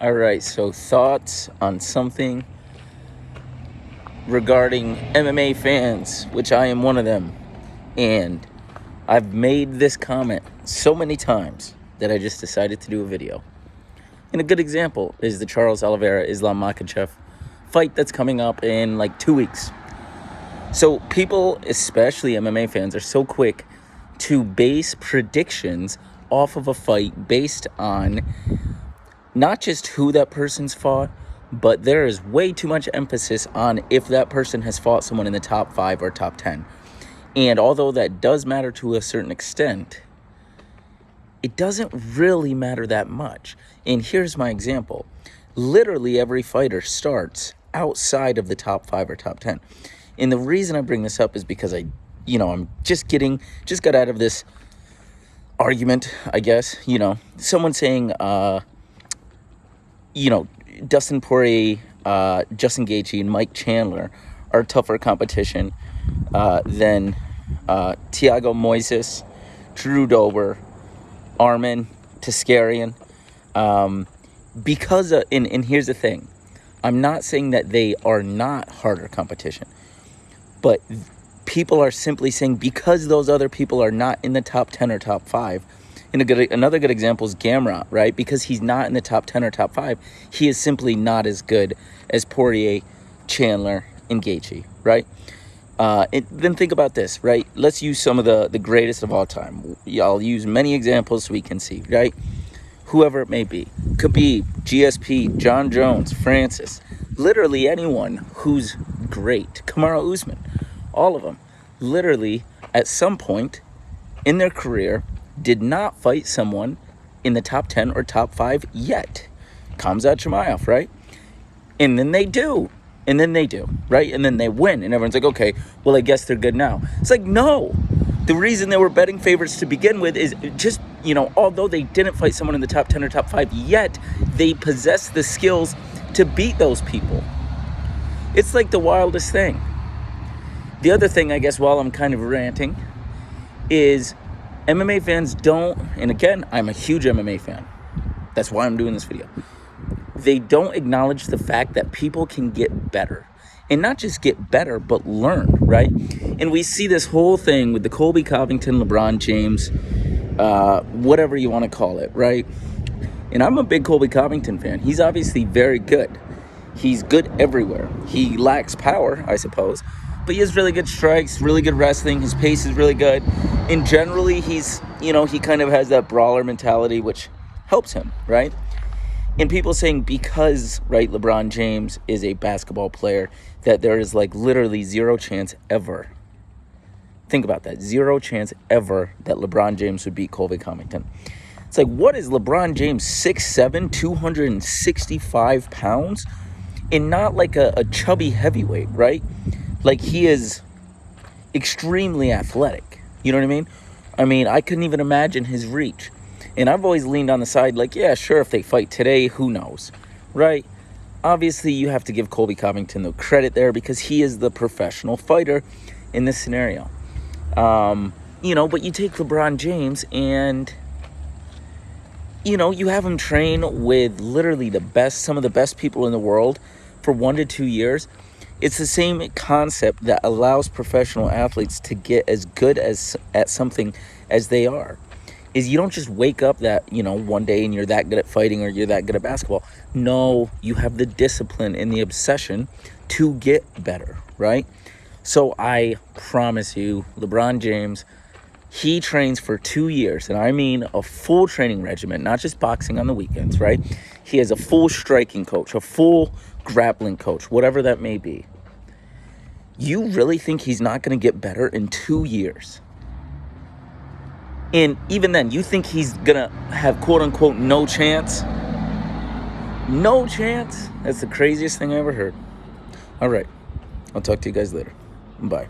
All right, so thoughts on something regarding MMA fans, which I am one of them. And I've made this comment so many times that I just decided to do a video. And a good example is the Charles Oliveira Islam Makhachev fight that's coming up in like 2 weeks. So people, especially MMA fans, are so quick to base predictions off of a fight based on not just who that person's fought, but there is way too much emphasis on if that person has fought someone in the top 5 or top 10. And although that does matter to a certain extent, it doesn't really matter that much. And here's my example. Literally every fighter starts outside of the top 5 or top 10. And the reason I bring this up is because I'm just got out of this argument, I guess. Someone saying, Dustin Poirier, Justin Gaethje, and Mike Chandler are tougher competition than Thiago Moises, Drew Dober, Arman Tsarukyan. And here's the thing. I'm not saying that they are not harder competition, but people are simply saying because those other people are not in the top 10 or top 5. And another good example is Gamrot, right? Because he's not in the top 10 or top 5, he is simply not as good as Poirier, Chandler, and Gaethje, right? Then think about this, right? Let's use some of the greatest of all time. I'll use many examples so we can see, right? Whoever it may be. Khabib, GSP, John Jones, Francis. Literally anyone who's great. Kamaru Usman. All of them. Literally, at some point in their career, did not fight someone in the top 10 or top 5 yet. Khamzat Chimaev, right? And then they do. Right? And then they win. And everyone's like, okay, well, I guess they're good now. It's like, no. The reason they were betting favorites to begin with is just, although they didn't fight someone in the top 10 or top 5 yet, they possess the skills to beat those people. It's like the wildest thing. The other thing, I guess, while I'm kind of ranting, is MMA fans don't, and again, I'm a huge MMA fan. That's why I'm doing this video. They don't acknowledge the fact that people can get better. And not just get better, but learn, right? And we see this whole thing with the Colby Covington, LeBron James, whatever you want to call it, right? And I'm a big Colby Covington fan. He's obviously very good. He's good everywhere. He lacks power, I suppose. But he has really good strikes, really good wrestling. His pace is really good. And generally, he's, he kind of has that brawler mentality, which helps him, right? And people saying because, right, LeBron James is a basketball player, that there is like literally zero chance ever. Think about that. Zero chance ever that LeBron James would beat Colby Covington. It's like, what is LeBron James, 6'7", 265 pounds? And not like a chubby heavyweight, right? Like, he is extremely athletic. You know what I mean? I mean, I couldn't even imagine his reach. And I've always leaned on the side like, yeah, sure, if they fight today, who knows, right? Obviously, you have to give Colby Covington the credit there because he is the professional fighter in this scenario. But you take LeBron James and, you have him train with literally some of the best people in the world for 1 to 2 years. It's the same concept that allows professional athletes to get as good at something as they are. Is you don't just wake up that, one day and you're that good at fighting or you're that good at basketball. No, you have the discipline and the obsession to get better, right? So I promise you, LeBron James, he trains for 2 years, and I mean a full training regimen, not just boxing on the weekends, right? He has a full striking coach, a full grappling coach, whatever that may be. You really think he's not going to get better in 2 years? And even then, you think he's going to have quote-unquote no chance? No chance? That's the craziest thing I ever heard. All right. I'll talk to you guys later. Bye.